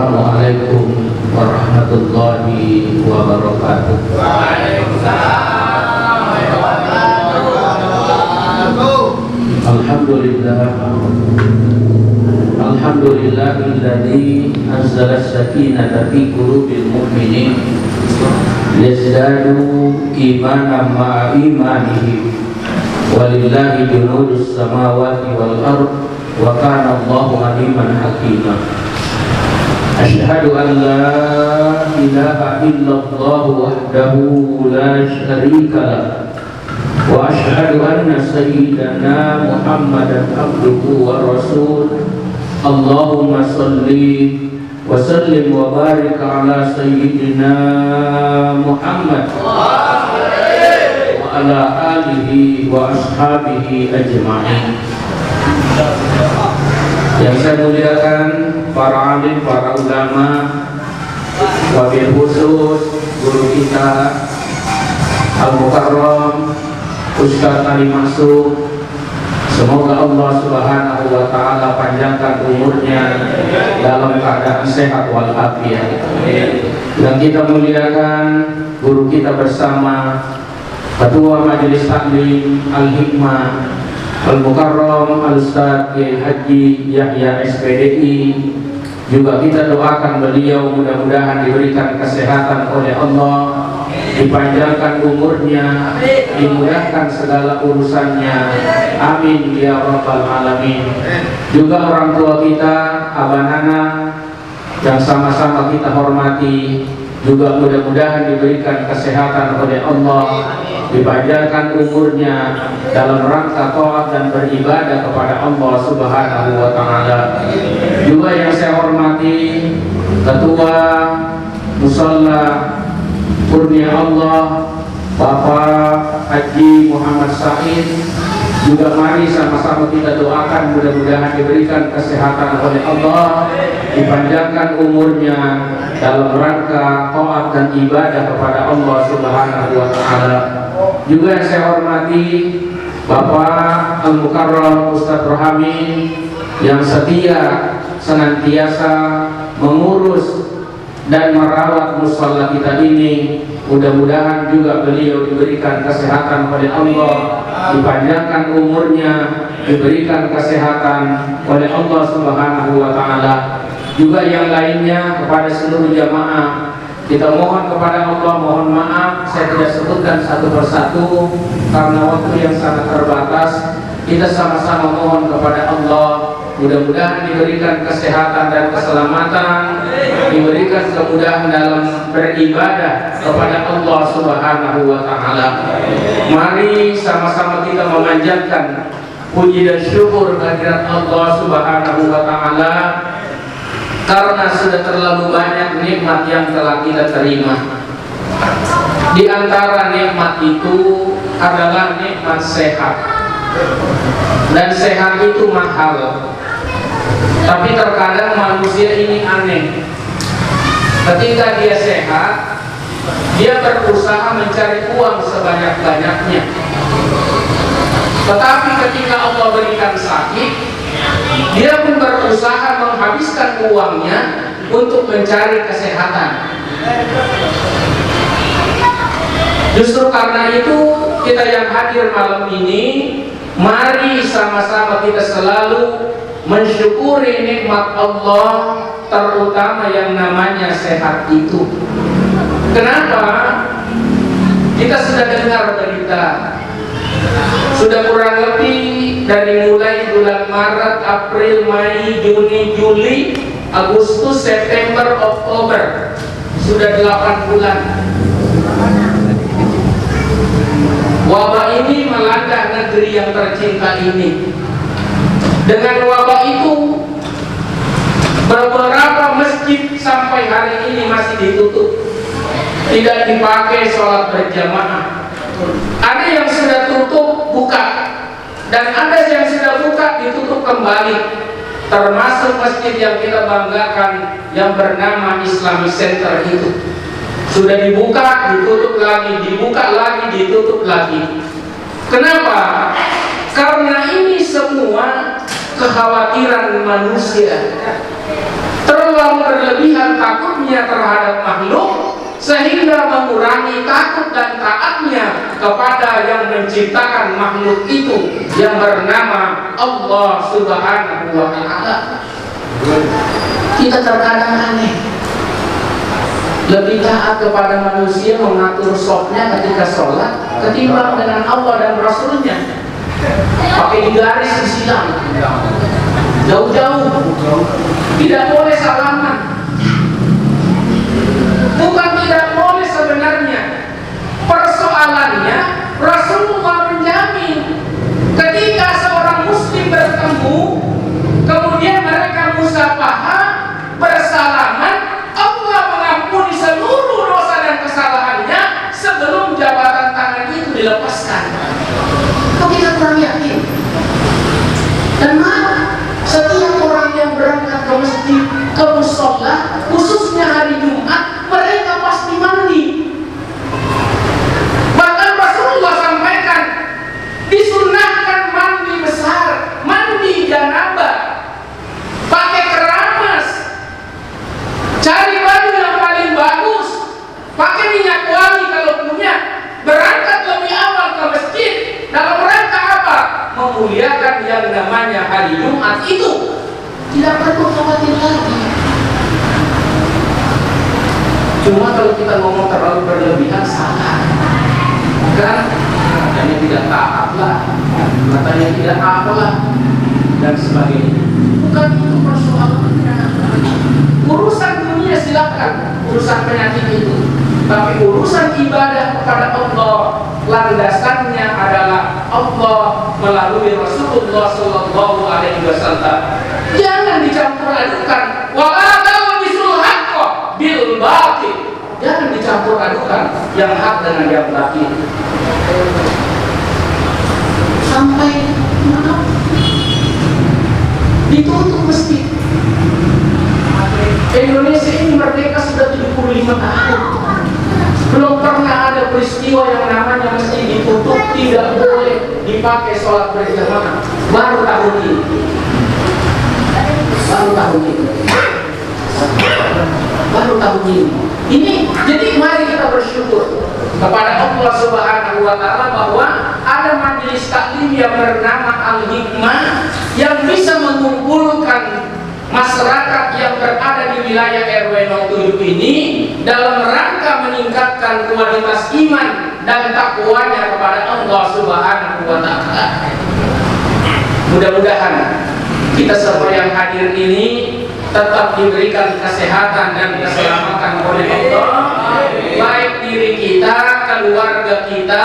Assalamualaikum warahmatullahi wabarakatuh. Waalaikumsalam warahmatullahi wabarakatuh. Alhamdulillahilladzi anzala as-sakinata fi qulubil mu'minin yazdadu imanan ma'a imanihim walillahi junudus samawati wal ard wa kana Allahu aliman hakima. Asyhadu an la ilaha illallah wahdahu la syarika lah wa asyhadu anna sayyidana Muhammadan abduhu wa rasul. Allahumma salli wa sallim wa barik ala sayyidina Muhammad wa ala alihi wa ashabihi ajma'in. Yang saya muliakan para alim, para ulama, wabil khusus guru kita Al-Mukarram Ustaz Ali Masuk. Semoga Allah Subhanahu wa Ta'ala panjangkan umurnya dalam keadaan sehat walafiat. Yang kita muliakan guru kita bersama Ketua Majelis Taklim Al-Hikmah Al-Mukarram Al-Ustaz Kiai Haji Yahya SPDI. Juga kita doakan beliau mudah-mudahan diberikan kesehatan oleh Allah, dipanjangkan umurnya, dimudahkan segala urusannya. Amin ya rabbal alamin. Juga orang tua kita Abah Nana yang sama-sama kita hormati, juga mudah-mudahan diberikan kesehatan oleh Allah, dipanjangkan umurnya dalam rangka taat dan beribadah kepada Allah Subhanahu wa Ta'ala. Juga yang saya hormati Ketua Musalla Kurnia Allah Bapak Haji Muhammad Said. Juga mari sama-sama kita doakan mudah-mudahan diberikan kesehatan oleh Allah, dipanjangkan umurnya dalam rangka taat dan ibadah kepada Allah Subhanahu wa Ta'ala. Juga yang saya hormati Bapak Al-Mukarram Ustaz Rohami yang setia senantiasa mengurus dan merawat mushola kita ini. Mudah-mudahan juga beliau diberikan kesehatan oleh Allah, dipanjangkan umurnya, diberikan kesehatan oleh Allah Subhanahu wa Ta'ala. Juga yang lainnya kepada seluruh jamaah kita mohon kepada Allah, mohon maaf saya tidak sebutkan satu persatu karena waktu yang sangat terbatas. Kita sama-sama mohon kepada Allah, mudah-mudahan diberikan kesehatan dan keselamatan, diberikan kemudahan dalam beribadah kepada Allah Subhanahu wa Ta'ala. Mari sama-sama kita memanjatkan puji dan syukur kehadirat Allah Subhanahu wa Ta'ala karena sudah terlalu banyak nikmat yang telah kita terima. Di antara nikmat itu adalah nikmat sehat. Dan sehat itu mahal. Tapi terkadang manusia ini aneh. Ketika dia sehat, dia berusaha mencari uang sebanyak-banyaknya. Tetapi ketika Allah berikan sakit, dia pun berusaha menghabiskan uangnya untuk mencari kesehatan. Justru karena itu kita yang hadir malam ini, mari sama-sama kita selalu mensyukuri nikmat Allah, terutama yang namanya sehat itu. Kenapa? Kita sudah dengar berita, sudah kurang lebih dari mulai bulan Maret, April, Mei, Juni, Juli, Agustus, September, Oktober, sudah 8 bulan. Wabah ini melanda negeri yang tercinta ini. Dengan wabah itu, beberapa masjid sampai hari ini masih ditutup, tidak dipakai sholat berjamaah. Ada yang sudah tutup buka, dan ada yang sudah buka ditutup kembali. Termasuk masjid yang kita banggakan yang bernama Islamic Center itu. Sudah dibuka, ditutup lagi, dibuka lagi, ditutup lagi. Kenapa? Karena ini semua kekhawatiran manusia. terlalu berlebihan takutnya terhadap makhluk sehingga mengurangi takut dan taatnya kepada yang menciptakan makhluk itu yang bernama Allah Subhanahu wa Ta'ala. Kita terkadang aneh, lebih taat kepada manusia mengatur shopnya ketika sholat ketimbang dengan Allah dan Rasulnya. Pakai digaris disilang, jauh-jauh, tidak boleh salaman. Bukan tidak boleh sebenarnya, persoalannya Rasulullah menjamin ketika seorang muslim bertemu kemudian mereka musafahah bersalaman, Allah mengampuni seluruh dosa dan kesalahannya sebelum jabatan tangan itu dilepaskan. Kok kita kurang yakin? Dan maaf, setiap orang yang berangkat ke masjid, ke mushola, khususnya hari Jumat, mereka pasti mandi. Bahkan Rasulullah sampaikan disunahkan mandi besar, mandi janabah, pakai keramas, cari baju yang paling bagus, pakai minyak wangi kalau punya, berangkat lebih awal ke masjid dalam rangka apa? Memuliakan yang namanya hari Jumat itu. Tidak perlu khawatir lagi. Cuma kalau kita ngomong terlalu berlebihan salah, kan? Katanya tidak taat lah, katanya tidak apalah, dan sebagainya. Bukan itu persoalannya. Urusan dunia silakan, urusan penyakit itu. Tapi urusan ibadah kepada Allah, landasannya adalah Allah melalui Rasulullah Sallallahu Alaihi Wasallam. Jangan dicampur adukan. Wala talbisul haqqa bil batil. Jangan dicampur adukan yang hak dengan yang batil. Sampai maaf ditutup masjid. Indonesia ini merdeka sudah 75 tahun. Belum pernah ada peristiwa yang namanya masjid ditutup, tidak boleh dipakai sholat berjamaah. Baru tahun ini. Baru tahun ini. Ini jadi mari kita bersyukur kepada Allah Subhanahu wa Ta'ala bahwa ada majelis taklim yang bernama Al-Hikmah yang bisa mengumpulkan masyarakat yang berada di wilayah RW 07 ini dalam rangka meningkatkan kualitas iman dan takwanya kepada Allah Subhanahu wa Ta'ala. Mudah-mudahan kita semua yang hadir ini tetap diberikan kesehatan dan keselamatan oleh Allah, baik diri kita, keluarga kita,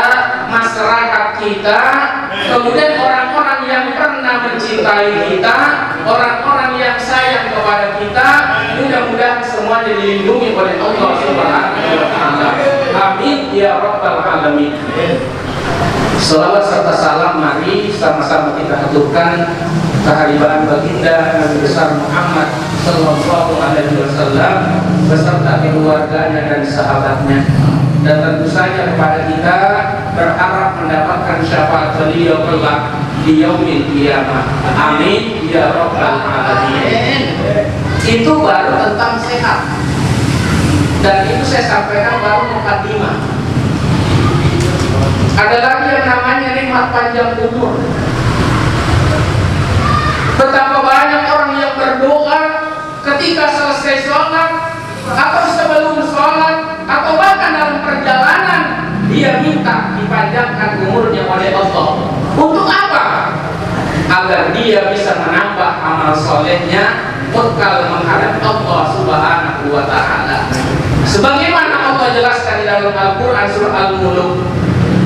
masyarakat kita, kemudian orang-orang yang pernah mencintai kita, orang-orang yang sayang kepada kita, mudah-mudahan semuanya dilindungi oleh Allah Subhanahu wa Ta'ala. Amin ya rabbal alamin. Salawat serta salam mari sama-sama kita aturkan kehadiran baginda Nabi besar Muhammad Sallallahu Alaihi Wasallam beserta keluarganya dan sahabatnya, dan tentu saja kepada kita berharap mendapatkan syafaat beliau kelak di yaumil qiyamah. Amin ya rabbal alamin. Itu baru tentang sehat, dan itu saya sampaikan baru mukadimah. Ada lagi yang namanya nikmat panjang umur. Betapa banyak orang yang berdoa ketika selesai sholat atau sebelum sholat atau bahkan dalam perjalanan, dia minta dipanjangkan umurnya oleh Allah. Untuk apa? Agar dia bisa menambah amal solehnya, bekal menghadap Allah Subhanahu wa Ta'ala. Sebagaimana Allah jelaskan di dalam Al-Quran surah Al-Muluk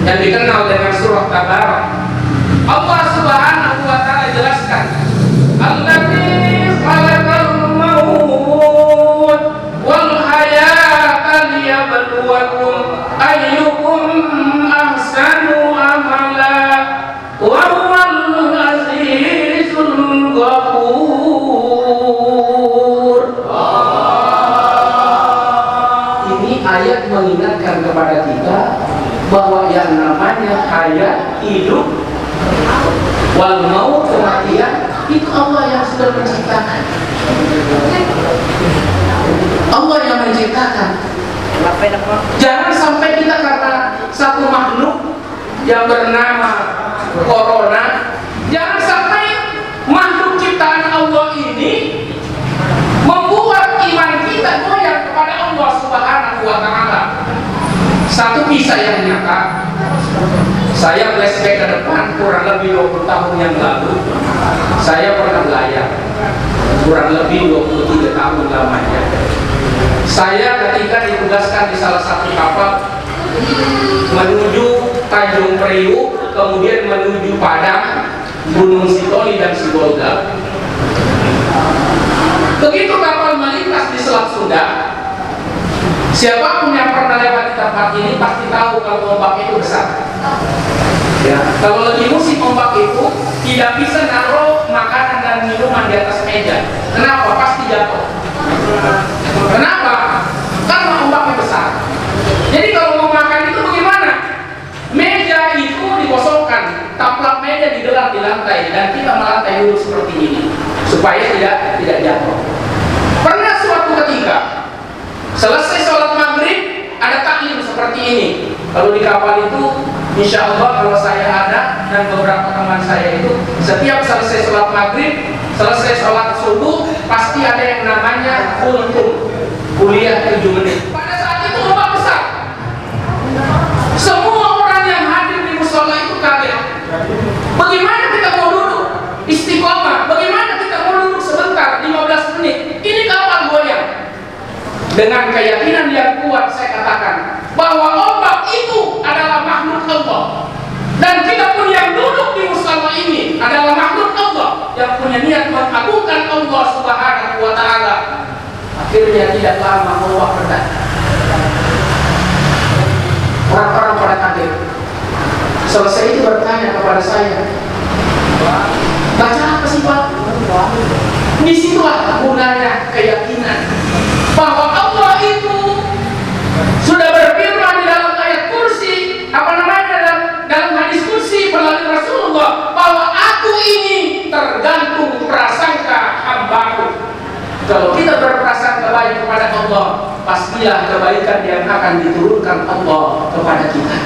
yang dikenal dengan surah Tabarak, Allah Subhanahu wa Ta'ala jelaskan, Alladzi khalaqal maut wal hayata liyabluwakum ayyukum ahsanu amala wa huwal azizul ghafur. Ini ayat mengingatkan kepada kita bahwa yang namanya hayat hidup, wal maut kematian, Itu Allah yang sudah menciptakan. Allah yang menciptakan. Jangan sampai kita karena satu makhluk yang bernama corona, jangan sampai makhluk ciptaan Allah ini membuat iman kita goyah kepada Allah Subhanahu wa Ta'ala. Satu kisah yang nyata, saya flashback ke depan kurang lebih 20 tahun yang lalu. Saya pernah belayar kurang lebih 23 tahun lamanya. Saya ketika ditugaskan di salah satu kapal menuju Tanjung Priuk, kemudian menuju Padang, Gunung Sitoli dan Sibolga. Begitu kapal melintas di Selat Sunda, siapapun yang pernah lewat di tempat ini pasti tahu kalau ombak itu besar. Ya, kalau lagi musim ombak itu tidak bisa naruh makanan dan minuman di atas meja. Kenapa? Pasti jatuh. Kenapa? Karena ombaknya besar. Jadi kalau mau makan itu bagaimana? Meja itu dikosongkan, taplak meja digelar di lantai, dan kita melantai dulu seperti ini supaya tidak jatuh. Pernah suatu ketika selesai sholat maghrib ada taklim seperti ini. Kalau di kapal itu, insya Allah kalau saya ada dan beberapa teman saya itu, setiap selesai sholat maghrib, selesai sholat subuh, pasti ada yang namanya kultum, kuliah 7 menit. Pada saat itu ombak besar. Semua orang yang hadir di musola itu kaget. Bagaimana kita mau duduk istiqomah? Bagaimana kita mau duduk sebentar 15 menit? Ini kapal goyang. Dengan keyakinan yang kuat saya katakan bahwa ombak itu adalah makhluk Allah, dan kita pun yang duduk di musola ini adalah makhluk Allah yang punya niat mengagungkan Allah Subhanahu wa Ta'ala. Akhirnya tidak lama ombak reda. Orang-orang pada kaget. Selesai itu bertanya kepada saya, baca apa sih Pak? Disitulah gunanya keyakinan bahwa Allah itu sudah berfirman di dalam ayat kursi, dalam hadis kursi melalui Rasulullah, bahwa aku ini tergantung prasangka hambaku. Kalau kita berprasangka baik kepada Allah, pastilah kebaikan yang akan diturunkan Allah kepada kita.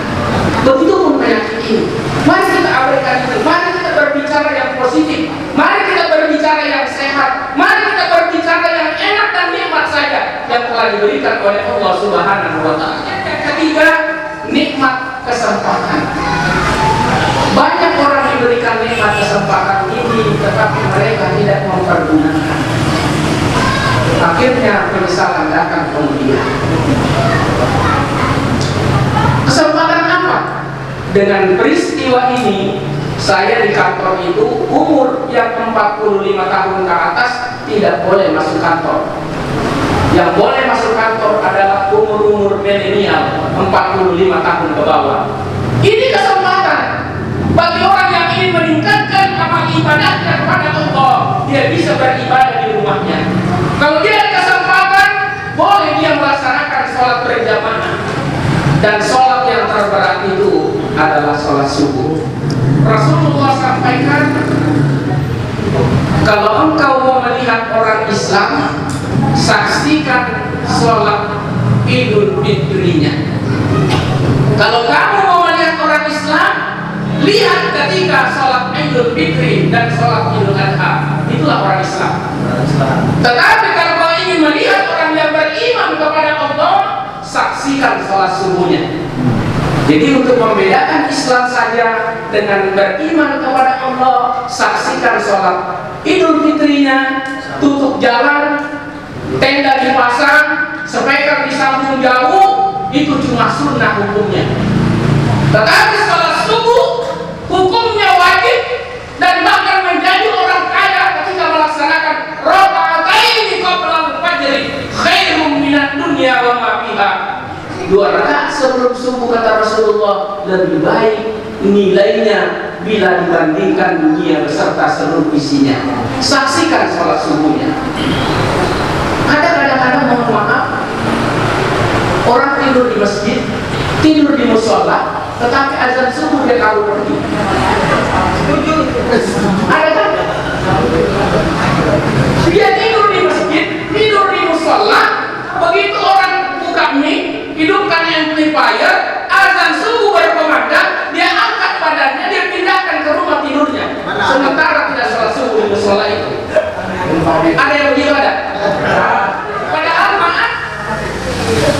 Begitupun penyakit ini. Mari kita abaikan itu. Mari kita berbicara yang positif. Mari kita berbicara yang sehat. Mari kita berbicara yang enak dan nikmat saja yang telah diberikan oleh Allah Subhanahu wa Ta'ala. Yang ketiga, nikmat kesempatan. Banyak orang diberikan nikmat kesempatan ini, tetapi mereka tidak mempergunakan. Akhirnya penyesalan datang kemudian. Kesempatan apa? Dengan peristiwa ini, saya di kantor itu umur yang 45 tahun ke atas tidak boleh masuk kantor. Yang boleh masuk kantor adalah umur-umur milenial 45 tahun ke bawah. Ini kesempatan bagi orang yang ingin meningkatkan amal ibadahnya kepada Allah. Dia bisa beribadah di rumahnya. Kalau dia ada kesempatan, boleh dia melaksanakan sholat berjamaah. Dan sholat yang terberat itu adalah sholat subuh. Rasulullah sampaikan, kalau engkau mau melihat orang Islam, saksikan sholat Idul Fitrinya. Kalau kamu mau melihat orang Islam, lihat ketika sholat Idul Fitri dan sholat Idul Adha. Itulah orang Islam. Tetapi kalau kau ingin melihat orang yang beriman kepada Allah, saksikan sholat subuhnya. Jadi untuk membedakan Islam saja dengan beriman kepada Allah, saksikan sholat Idul Fitrinya, tutup jalan, tenda dipasang, speaker disambung jauh, itu cuma sunnah hukumnya. Tetapi sholat subuh hukumnya wajib, dan bahkan menjadi orang kaya ketika melaksanakan raka'ataini qabla al-fajr khairum minad dunya wa ma fiha. 2 rakaat sebelum subuh kata Rasulullah lebih baik nilainya bila dibandingkan dunia beserta seluruh isinya. Saksikan sholat subuhnya. Ada kadang-kadang, mohon maaf, orang tidur di masjid, tidur di musola, tetapi azan subuh dia kabur pergi. Ada kan? sementara tidak sholat subuh di musola itu. Ada yang begitu ada? Padahal maaf,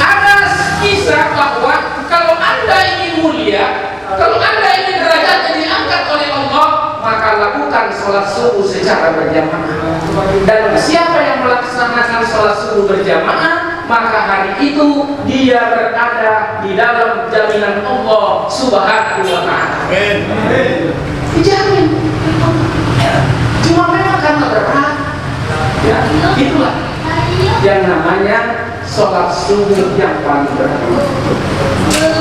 ada kisah bahwa kalau Anda ingin mulia, kalau Anda ingin derajatnya diangkat oleh Allah, maka lakukan sholat subuh secara berjamaah. Dan siapa yang melaksanakan sholat subuh berjamaah, maka hari itu dia berada di dalam jaminan Allah Subhanahu wa Ta'ala. Dijamin. Cuma memang karena berat. Ya, itulah yang namanya sholat subuh yang paling berat.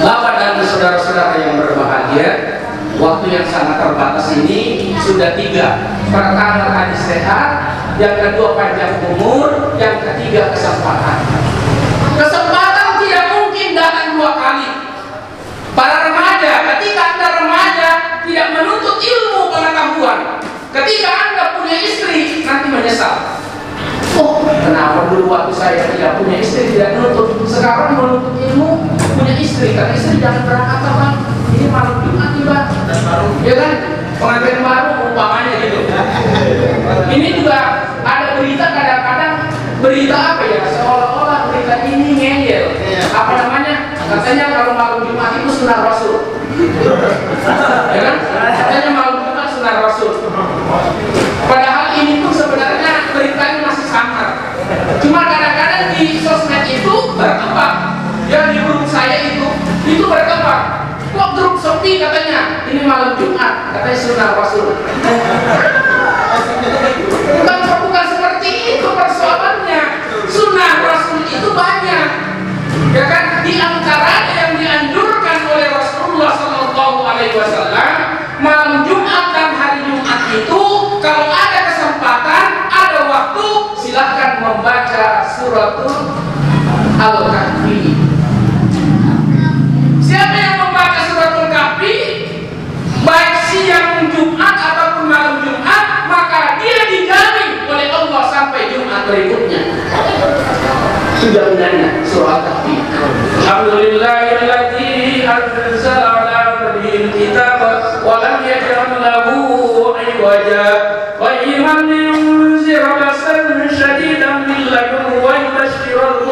Bapak dan saudara-saudara yang berbahagia, waktu yang sangat terbatas ini sudah 3. Pertama hadis sehat, yang kedua panjang umur, yang ketiga kesempatan. Kesempatan tidak mungkin datang 2 kali. Para remaja, ketika Anda remaja tidak menuntut ilmu pengetahuan, ketika Anda punya istri nanti menyesal. Oh, kenapa dulu waktu saya tidak punya istri tidak menuntut, sekarang menuntut ilmu punya istri, karena istri jangan berangkat Bang. Ini malam Jumat nih Bang, ya kan? Pengantin baru umpamanya gitu. Ini juga ada berita kadang-kadang, berita apa ya, seolah-olah berita ini ngeyel. Apa namanya? Katanya kalau malam Jumat itu sunah Rasul. Ya kan? Katanya malam Jumat sunah Rasul. Padahal ini tuh sebenarnya beritanya masih samar. Cuma kadang-kadang di sosmed itu berkembang. Ya di grup saya itu berkembang. Kok grup sepi katanya? Ini malam Jumat, katanya sunah Rasul. Bukan seperti itu persoalannya. Sunnah Rasul itu banyak. Ya kan? Di antaranya yang dianjurkan oleh Rasulullah SAW, malam Jumat dan hari Jumat itu kalau ada kesempatan, ada waktu, silahkan membaca suratul Al-Kahfi. Siapa yang membaca suratul Kahfi, baik siang Jumat ataupun malam Jumat, maka dia dijamin oleh Allah sampai Jumat berikutnya. Sudah menanya surah Kahfi. Alhamdulillahilladzi anzala ala abdihi al-kitaba wa lam yaj'al lahu iwaja qayyiman liyunzira ba'san shadidan min ladunhu wa yubashshiral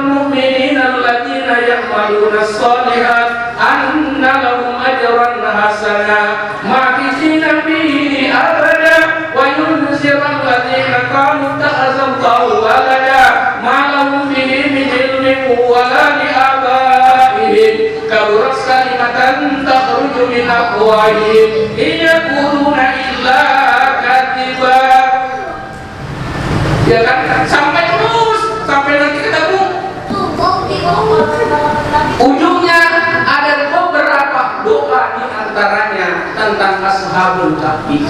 mu'minina alladziina ya'maluna as-shalihat anna lahum ajran hasana ma'kithina fihi abada wa yunzira alladziina qalu ittakhadhallahu walada ma lahum bihi min ilmin wala li abaihim kaburat kalimatan takhruju min afwahihim in yaquluna illa kadhiba. Ya kan, sampai terus sampai nanti ketemu. Ujungnya ada beberapa doa di antaranya tentang ashabul kahfi.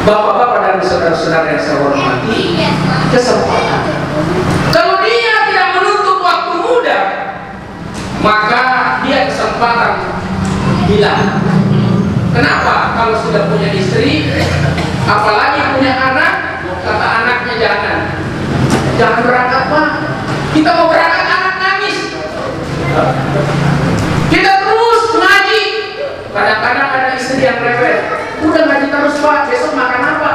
Bapak-bapak dan saudara-saudara yang saya hormati, kesempatan. Kalau dia tidak menuntut waktu muda, maka dia kesempatan hilang. Kenapa? Kalau sudah punya istri, apalagi punya anak, kata anaknya jangan berangkat Pak. Kita mau berangkat, anak nangis. Kita terus ngaji. Kadang-kadang ada istri yang rewel. Udah ngaji terus Pak, besok makan apa?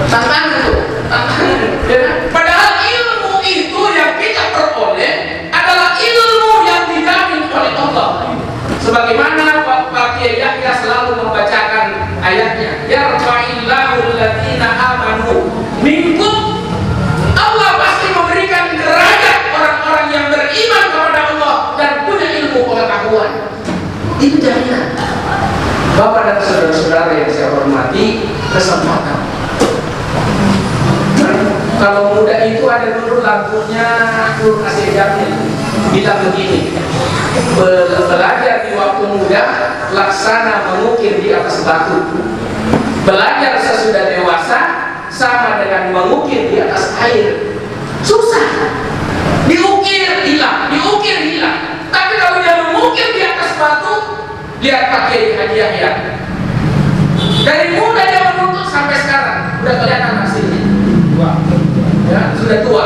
Tantangan itu, tantangan. Padahal ilmu itu yang kita peroleh adalah ilmu yang dijamin oleh Allah. Sebagaimana Pak Kiai Yahya selalu membacakan ayatnya, yarfa'illahu alladziina amanu minkum. Allah pasti memberikan derajat orang-orang yang beriman kepada Allah dan punya ilmu pengetahuan. Itu jaminan. Bapak dan saudara-saudara yang saya hormati, kesempatan. Kalau muda itu ada dulu lampunya, dulu kasih jamin. Bilang begini, belajar di waktu muda, laksana mengukir di atas batu. Belajar sesudah dewasa, sama dengan mengukir di atas air. Susah. Diukir hilang, diukir hilang. Tapi kalau dia mengukir di atas batu, lihat pakai hadiah ya. Dari muda dia menuntut sampai sekarang, udah kelihatan hasilnya. Ya, sudah tua.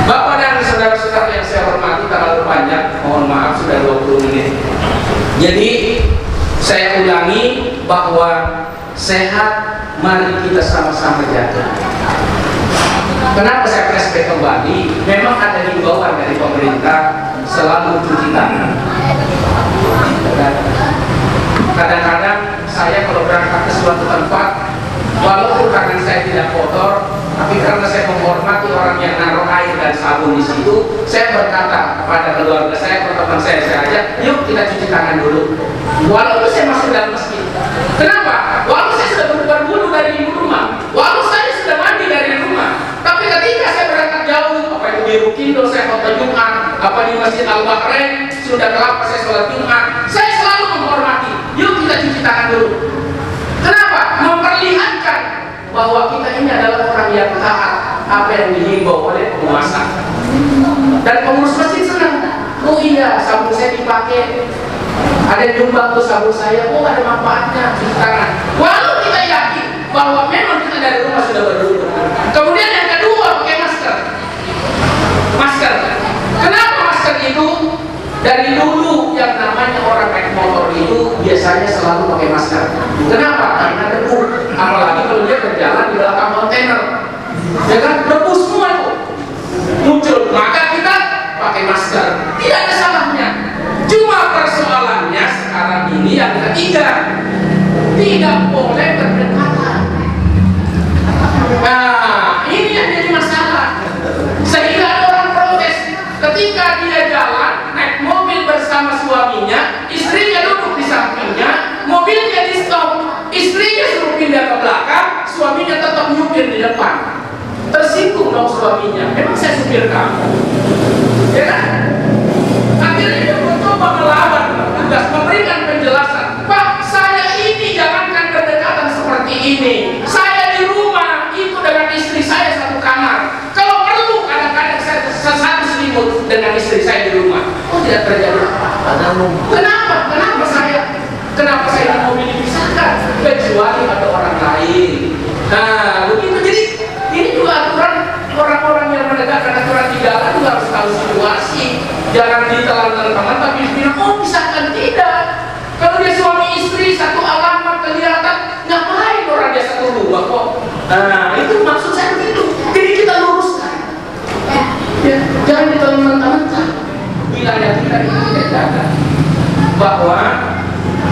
Bapak dan saudara-saudara 10 menit. Jadi saya ulangi bahwa sehat mari kita sama-sama jaga. Kenapa saya flashback kembali? Memang ada himbauan dari pemerintah selalu cuci tangan. Kadang-kadang saya kalau berangkat ke suatu tempat, walaupun tangan saya tidak kotor, tapi karena saya menghormati orang yang naruh air dan sabun di situ, saya berkata kepada keluarga saya, ke teman saya ajak, yuk kita cuci tangan dulu. Walaupun saya masuk dalam masjid. Kenapa? Walaupun saya sudah berbulu dari rumah, walaupun saya sudah mandi dari rumah, tapi ketika saya berangkat jauh, apa itu di Rukindo saya khotbah Jumat, apa di Masjid Al-Bahrain sudah kelapa saya sholat Jumat, saya selalu menghormati. Yuk kita cuci tangan dulu. Kenapa? Memperlihatkan bahwa kita ini adalah orang yang taat apa yang dihimbau oleh penguasa. Dan pengurus masjid senang. Oh iya, sabun saya dipakai. Ada yang nyumbang tuh sabun saya. Oh ada manfaatnya cuci tangan. Walau kita yakin bahwa memang kita dari rumah sudah berwudu. Kemudian yang kedua pakai masker. Masker. Kenapa masker itu? Dari dulu yang namanya orang naik motor itu biasanya selalu pakai masker. Kenapa? Karena debu. Apalagi kalau dia berjalan di belakang kontainer, ya kan debu semua itu muncul. Maka kita pakai masker. Tidak ada salahnya. Cuma persoalannya sekarang ini yang ketiga, tidak boleh berdekatan. Nah, ini yang jadi masalah. Sehingga ada orang protes ketika dia jalan naik mobil bersama suaminya, istrinya duduk di sampingnya, mobilnya di stop, istrinya suruh pindah ke belakang, suaminya tetap nyupir di depan. Tersinggung dong suaminya, memang saya supir kamu, ya kan? Akhirnya dia mencoba melawan tugas, memberikan penjelasan. Pak, saya ini jangankan berdekatan seperti ini, saya di rumah itu dengan istri saya satu kamar. Kalau perlu kadang-kadang saya satu selimut dengan istri saya di rumah. Oh tidak terjadi apa-apa. Kenapa saya di mobil dipisahkan? Kecuali ada orang lain. Nah begitu. Jadi ini juga aturan orang-orang yang menegakkan aturan di jalan juga harus tahu situasi. Jangan ditelan teman-teman tapi bilang oh misalkan tidak. Kalau dia suami istri satu alamat kelihatan, ngapain orang dia satu rumah kok? Nah itu maksud saya begitu. Jadi kita luruskan. Ya, jangan ditelan teman-teman. Wilayah kita ini tidak jaga bahwa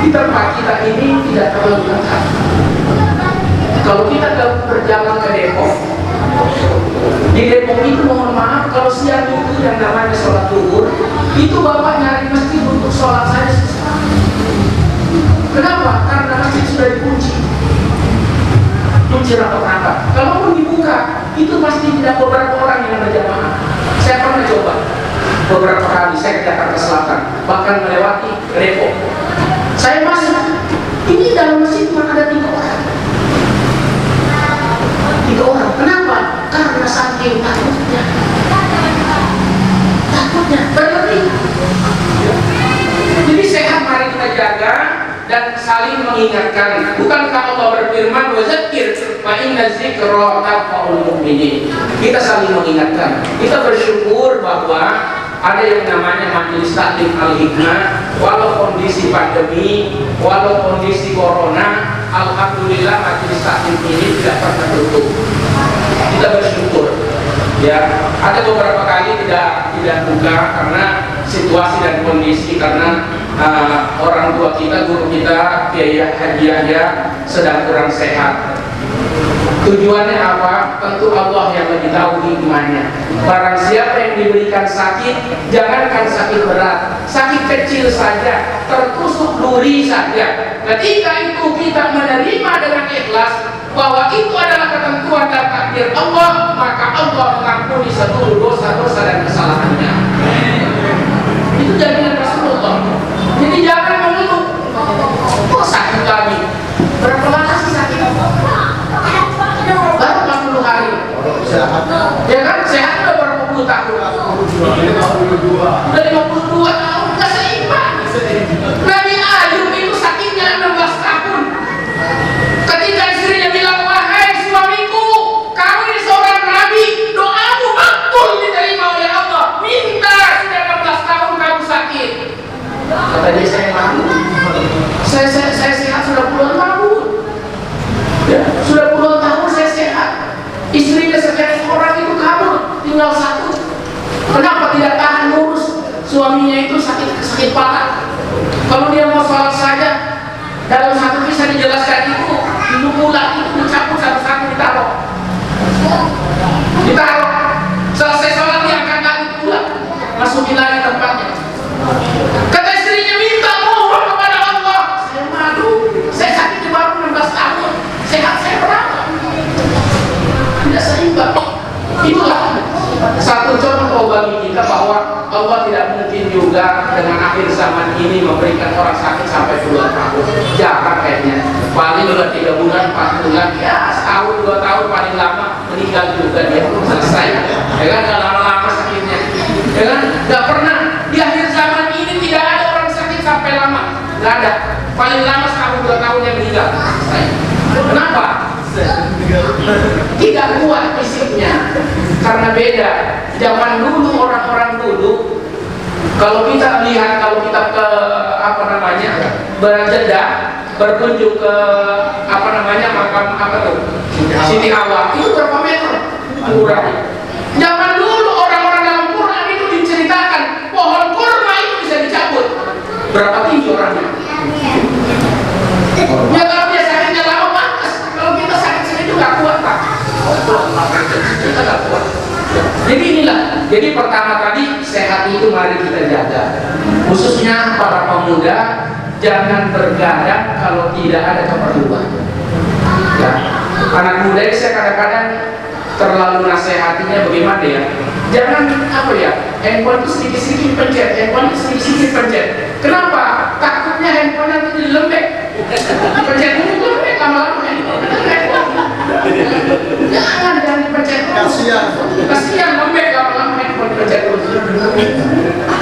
di tempat kita ini tidak terlalu dekat. Kalau kita berjalan ke Depok, di Depok itu mohon maaf kalau siang itu yang namanya sholat zuhur, itu bapak nyari masjid untuk sholat saya susah. Kenapa? Karena masjid sudah dikunci. Kunci rapat-rapat. Kalaupun dibuka, itu pasti tidak beberapa orang yang berjamaah. Saya pernah coba beberapa kali saya ke Jakarta Selatan, bahkan melewati Depok. Saya masuk, ini dalam masjid cuma ada 3 orang. 3 orang. Kenapa? Karena saking takutnya. Takutnya berlebih. Jadi sehat mari kita jaga dan saling mengingatkan. Bukankah Allah berfirman wazakir fa inna dzikra tanfa'ul mu'minin. Kita saling mengingatkan. Kita bersyukur bahwa ada yang namanya majelis taklim al-hikmah, walau kondisi pandemi, walau kondisi corona, alhamdulillah majelis taklim ini tidak pernah tutup. Kita bersyukur. Ya, ada beberapa kali tidak buka karena situasi dan kondisi, karena orang tua kita, guru kita, biaya hadiahnya sedang kurang sehat. Tujuannya apa? Tentu Allah yang lebih tahu hikmahnya. Barang siapa yang diberikan sakit, jangankan sakit berat, sakit kecil saja, tertusuk duri saja. Ketika itu kita menerima dengan ikhlas bahwa itu adalah ketentuan dan takdir Allah, maka Allah mengampuni seluruh dosa-dosa dan kesalahannya. Itu jaminan Rasulullah. Jadi jangan mengeluh, kok sakit lagi? Berapa lama sih sakit? Baru 40 hari. Ya kan, sehat udah berapa puluh tahun? Udah 52 tahun, gak seimbang. Nabi Ayub itu sakitnya 16 tahun. Ketika istrinya bilang, wahai suamiku, kamu ini seorang nabi, doamu makbul diterima oleh Allah. Minta, sudah 16 tahun kamu sakit. bisa dijelaskan itu dulu ulang itu dicampur satu-satu ditaruh. Selesai sholat diangkat lagi pulang, masukin lagi tempatnya. Kata istrinya, minta mohon kepada Allah. Saya malu, saya sakit baru 16 tahun, sehat saya berapa? Tidak seimbang. Itulah satu contoh bagi kita bahwa Allah tidak mungkin juga dengan akhir zaman ini memberikan orang sakit sampai puluhan tahun. Jangan kayaknya. Paling udah 3 bulan, 4 bulan, ya setahun, 2 tahun paling lama meninggal juga dia, selesai. Ya kan, gak lama-lama sakitnya. Ya kan, gak pernah di akhir zaman ini tidak ada orang sakit sampai lama. Gak ada. Paling lama setahun, 2 tahun yang meninggal. Selesai. Kenapa? Tidak kuat fisiknya. Karena beda. Zaman dulu, orang-orang dulu, kalau kita lihat, kalau kita ke berjeda berkunjung ke makam Siti Hawa, itu berapa meter ukurannya? Zaman dulu orang-orang dalam Quran itu diceritakan pohon kurma itu bisa dicabut. Berapa tinggi orangnya? Ya kalau dia sakitnya lama pantas. Kalau kita sakit sendiri juga kuat pak. Kita gak kuat. Jadi inilah. Jadi pertama tadi sehat itu mari kita jaga. Khususnya para pemuda, jangan bergadang kalau tidak ada keperluan. Ya. Anak muda ini saya kadang-kadang terlalu nasihatinya bagaimana ya? Jangan handphone itu sedikit-sedikit pencet, handphone itu sedikit-sedikit pencet. Kenapa? Takutnya handphone itu dilembek. Dipencet dulu lembek, lama-lama handphone. Jangan dipencet dulu. Kasihan lembek lama-lama handphone dipencet dulu.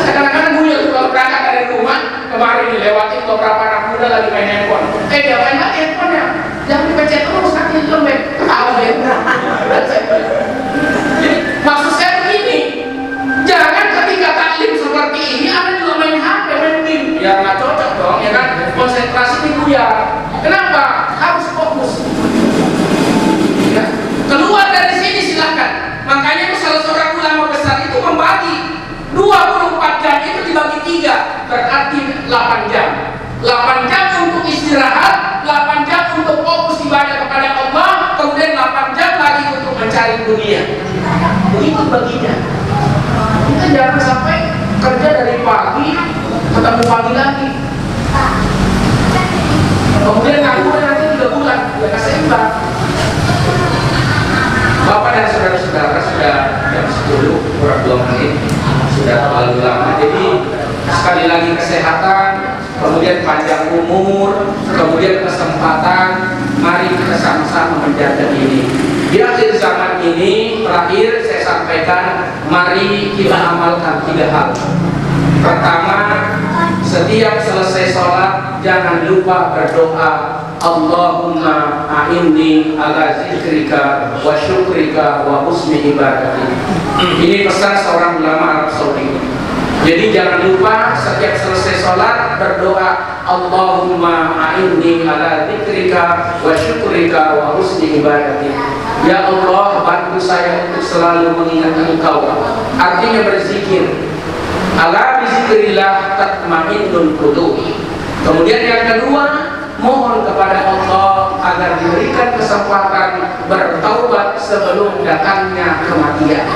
Kadang-kadang gue tuh kalau berangkat dari rumah kemarin lewatin beberapa anak muda lagi main handphone. Dia main lagi handphonenya. Jangan dipencet terus, nanti lembek. Tahu ya? Maksud saya begini, jangan ketika taklim seperti ini Anda juga main HP, main game. Ya nggak cocok dong, ya kan? Konsentrasi itu buyar. Kenapa? Harus fokus. Ya. Keluar dari sini silakan. Makanya itu salah seorang ulama besar itu membagi 24 jam itu dibagi 3, berarti 8 jam. 8 jam untuk istirahat, 8 jam untuk fokus ibadah kepada Allah, kemudian 8 jam lagi untuk mencari dunia. Begitu baginya. Kita jangan sampai kerja dari pagi ketemu pagi lagi. Kemudian nganggur nanti 3 bulan, ya seimbang. Bapak dan saudara-saudara sudah jam 10 kurang 2 menit, sudah terlalu lama. Jadi sekali lagi kesehatan, kemudian panjang umur, kemudian kesempatan. Mari kita sama-sama menjaga ini. Di akhir zaman ini, terakhir saya sampaikan, mari kita amalkan 3 hal. Pertama, setiap selesai sholat jangan lupa berdoa, Allahumma a'inni ala zikrika wa syukrika wa husni ibadati. Ini pesan seorang ulama Arab Saudi. Jadi jangan lupa setiap selesai sholat berdoa, Allahumma a'inni ala zikrika wa syukrika wa husni ibadati. Ya Allah, bantu saya untuk selalu mengingat Engkau. Artinya berzikir. Ala bizikrillah tatma'innul qulub. Kemudian yang kedua, mohon kepada Allah agar diberikan kesempatan bertaubat sebelum datangnya kematian.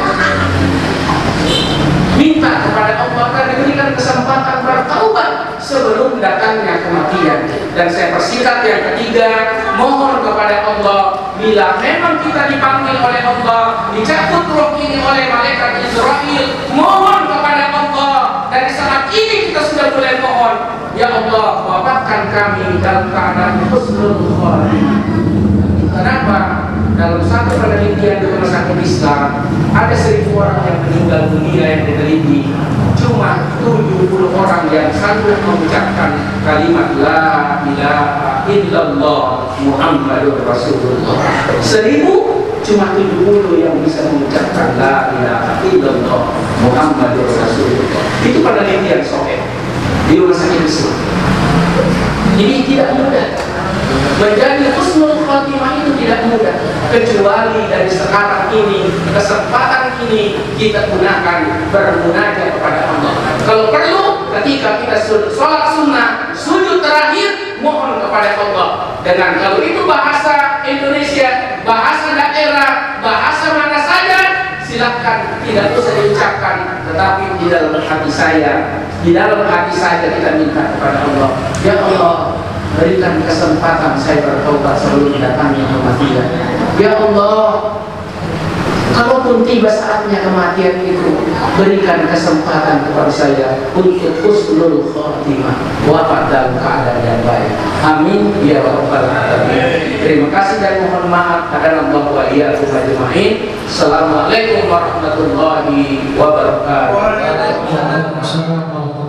Minta kepada Allah agar diberikan kesempatan bertaubat sebelum datangnya kematian. Dan saya persingkat yang ketiga, mohon kepada Allah bila memang kita dipanggil oleh Allah, dicabut roh ini oleh malaikat Israel, mohon kepada Allah. Dari saat ini kita sudah mulai mohon, ya Allah, wafatkan kami dalam keadaan husnul khotimah. Kenapa? Dalam satu penelitian di rumah sakit Islam, ada 1000 orang yang meninggal dunia yang diteliti, cuma 70 orang yang sanggup mengucapkan kalimat La ilaha illallah Muhammadur Rasulullah. 1000 cuma 70 yang bisa mengucapkan La ilaha illallah Muhammadur Rasulullah. Itu penelitian soal di rumah sakit Islam. Ini tidak mudah. Menjadi husnul khotimah itu tidak mudah, kecuali dari sekarang ini, kesempatan ini kita gunakan bermunajat kepada Allah. Kalau perlu, ketika kita sholat sunnah, sujud terakhir, mohon kepada Allah, dengan kalau itu bahasa Indonesia, bahasa daerah, bahasa mana saja, silakan, tidak usah diucapkan, tetapi di dalam hati saya, di dalam hati saja kita minta kepada Allah, ya Allah, berikan kesempatan saya bertobat sebelum datangnya kematian. Ya Allah, kalaupun tiba saatnya kematian itu, berikan kesempatan kepada saya untuk husnul khotimah, wafat dalam keadaan yang baik. Amin ya rabbal alamin. Terima kasih dan mohon maaf. Hadanallahu wa iyyakum ajma'in. Assalamualaikum warahmatullahi wabarakatuh. Waalaikumsalam.